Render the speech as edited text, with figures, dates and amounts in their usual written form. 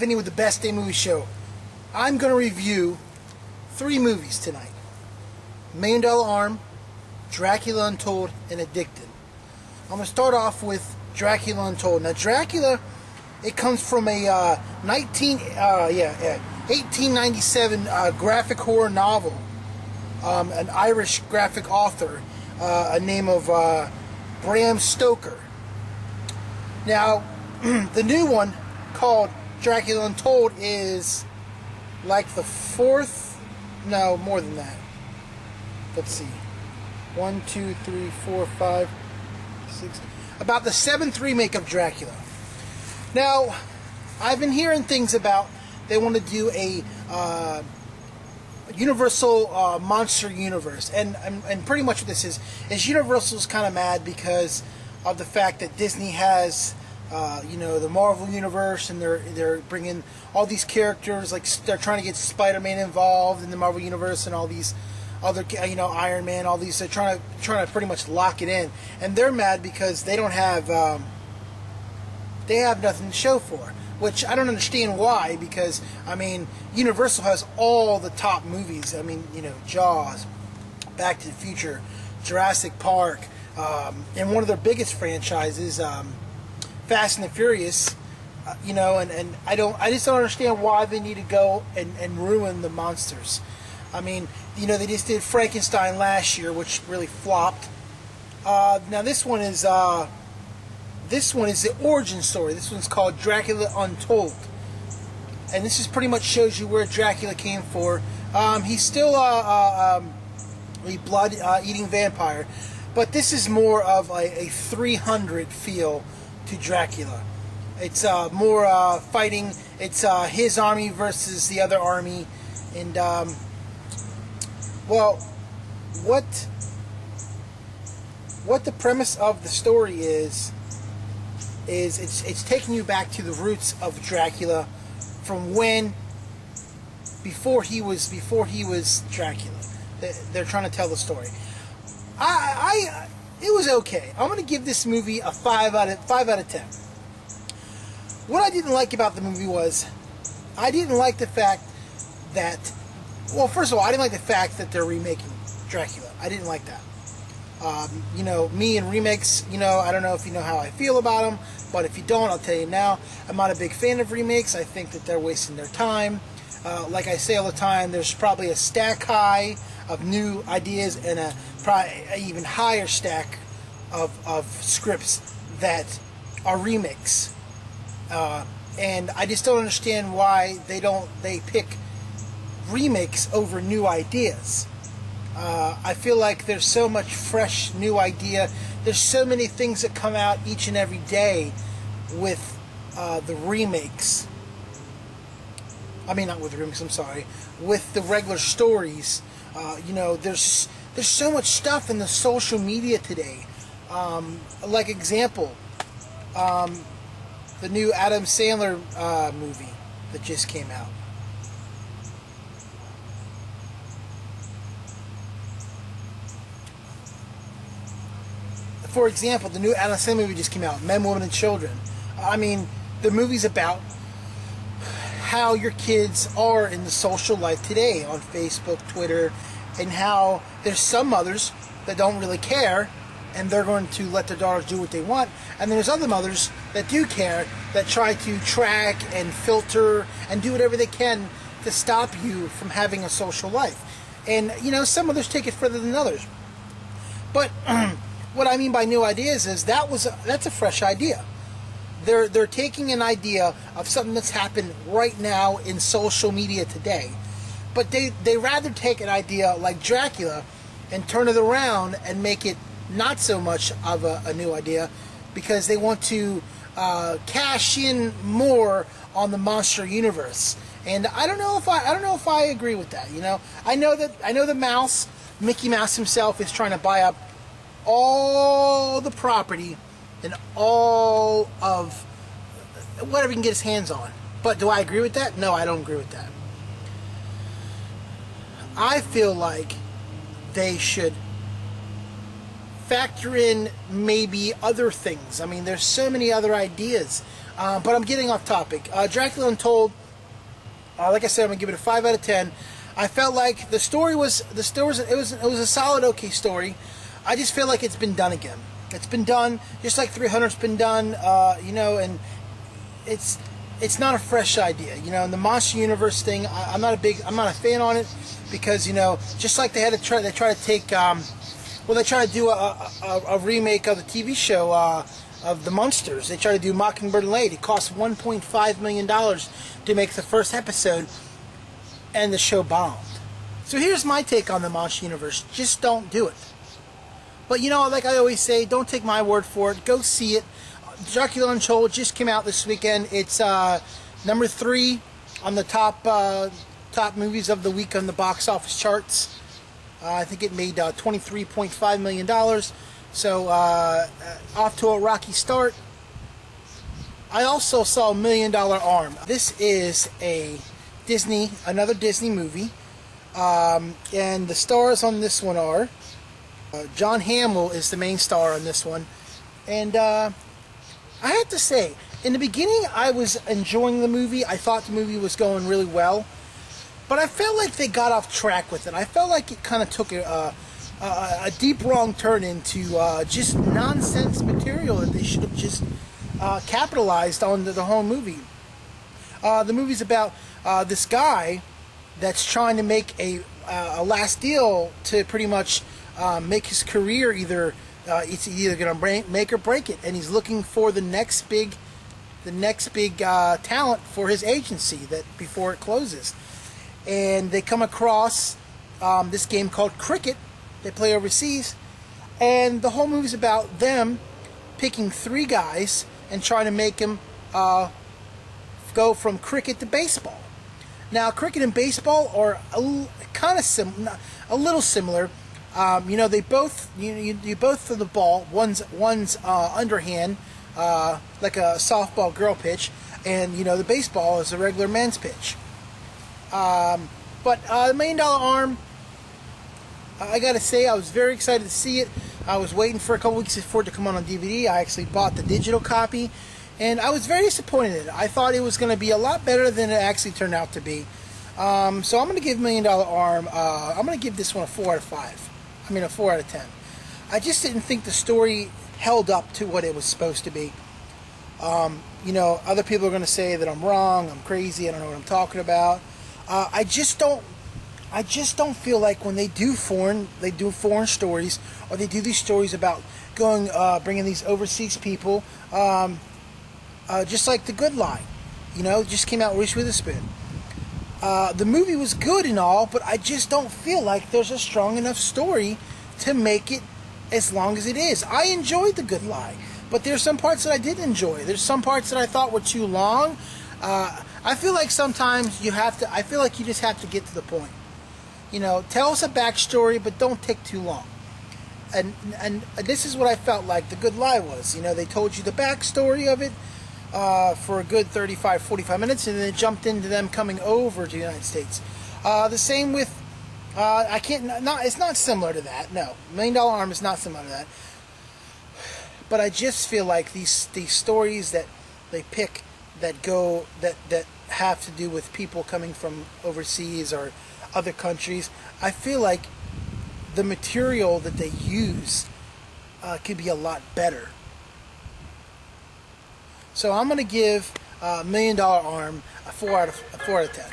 Vinny with the Best Day Movie Show. I'm going to review 3 movies tonight. $1 Million Arm, Dracula Untold, and Addicted. I'm going to start off with Dracula Untold. Now, Dracula, it comes from a 1897 graphic horror novel. An Irish graphic author, a name of Bram Stoker. Now, the new one, called Dracula Untold, is like the 4th, no, more than that. Let's see. 1, 2, 3, 4, 5, 6. About the 7th remake of Dracula. Now, I've been hearing things about they want to do a Universal monster universe, and pretty much what this is Universal's kind of mad because of the fact that Disney has the Marvel universe, and they're bringing all these characters, like they're trying to get Spider-Man involved in the Marvel universe, and all these other, Iron Man, all these. They're trying to pretty much lock it in, and they're mad because they don't have nothing to show for. Which I don't understand why, because Universal has all the top movies. Jaws, Back to the Future, Jurassic Park, and one of their biggest franchises, Fast and the Furious. And I just don't understand why they need to go and ruin the monsters. They just did Frankenstein last year, which really flopped. Now this one is the origin story. This one's called Dracula Untold, and this is pretty much shows you where Dracula came from. He's still a blood-eating vampire, but this is more of a 300 feel to Dracula. It's more fighting. It's his army versus the other army, and what the premise of the story is it's taking you back to the roots of Dracula from before he was Dracula. They're trying to tell the story. It was okay. I'm going to give this movie a 5 out of 10. What I didn't like about the movie was I didn't like the fact that, well, first of all, I didn't like the fact that they're remaking Dracula. I didn't like that. Me and remakes, I don't know if you know how I feel about them, but if you don't, I'll tell you now. I'm not a big fan of remakes. I think that they're wasting their time. Like I say all the time, there's probably a stack high of new ideas and probably an even higher stack of scripts that are remakes. And I just don't understand why they pick remakes over new ideas. I feel like there's so much fresh new idea. There's so many things that come out each and every day with the remakes. Not with the remakes, I'm sorry. With the regular stories. There's so much stuff in the social media today. Like example, the new Adam Sandler movie that just came out. For example, the new Adam Sandler movie just came out, Men, Women, and Children. The movie's about how your kids are in the social life today on Facebook, Twitter, and how there's some mothers that don't really care, and they're going to let their daughters do what they want, and there's other mothers that do care, that try to track and filter and do whatever they can to stop you from having a social life. And, some mothers take it further than others. But what I mean by new ideas is that's a fresh idea. They're taking an idea of something that's happened right now in social media today, but they rather take an idea like Dracula and turn it around and make it not so much of a new idea, because they want to cash in more on the monster universe. And I don't know if I agree with that. I know the Mickey Mouse himself is trying to buy up all the property and all of whatever he can get his hands on. But do I agree with that? No, I don't agree with that. I feel like they should factor in maybe other things. There's so many other ideas. But I'm getting off topic. Dracula Untold. Like I said, I'm gonna give it a 5 out of 10. I felt like the story was it was a solid, okay story. I just feel like it's been done again. It's been done just like 300's been done, you know, and it's not a fresh idea, you know. And the Monster Universe thing, I'm not a fan on it because, you know, just like they try to take, they try to do a remake of the TV show of the Munsters. They try to do Mockingbird Lane. It cost $1.5 million to make the first episode, and the show bombed. So here's my take on the Monster Universe: just don't do it. But, you know, like I always say, don't take my word for it. Go see it. Dracula Untold just came out this weekend. It's number 3 on the top movies of the week on the box office charts. I think it made $23.5 million. So off to a rocky start. I also saw $1 Million Arm. This is another Disney movie. And the stars on this one are John Hamill is the main star on this one. And I have to say, in the beginning I was enjoying the movie. I thought the movie was going really well. But I felt like they got off track with it. I felt like it kind of took a deep wrong turn into just nonsense material that they should have just capitalized on the whole movie. The movie's about this guy that's trying to make a last deal to pretty much make his career it's either going to make or break it, and he's looking for the next big talent for his agency that before it closes. And they come across this game called cricket. They play overseas, and the whole movie's about them picking 3 guys and trying to make them go from cricket to baseball. Now, cricket and baseball are a little similar. You know, they both you both throw the ball. One's underhand, like a softball girl pitch, and you know the baseball is a regular men's pitch. But the $1 Million Arm, I gotta say, I was very excited to see it. I was waiting for a couple weeks for it to come on DVD. I actually bought the digital copy, and I was very disappointed in it. I thought it was going to be a lot better than it actually turned out to be. So I'm going to give $1 Million Arm, I'm going to give this one a 4 out of 5. I mean a 4 out of 10. I just didn't think the story held up to what it was supposed to be. You know, other people are going to say that I'm wrong, I'm crazy, I don't know what I'm talking about. I just don't feel like when they do foreign stories, or they do these stories about bringing these overseas people, just like The Good Lie, you know, just came out Reese Witherspoon. The movie was good and all, but I just don't feel like there's a strong enough story to make it as long as it is. I enjoyed The Good Lie, but there's some parts that I didn't enjoy. There's some parts that I thought were too long. I feel like sometimes I feel like you just have to get to the point. You know, tell us a backstory, but don't take too long. And this is what I felt like The Good Lie was. You know, they told you the backstory of it for a good 35, 45 minutes, and then it jumped into them coming over to the United States. The same with, it's not similar to that, no. $1 Million Arm is not similar to that. But I just feel like these stories that they pick that have to do with people coming from overseas or other countries, I feel like the material that they use could be a lot better. So I'm going to give $1 Million Arm a 4 out of 10.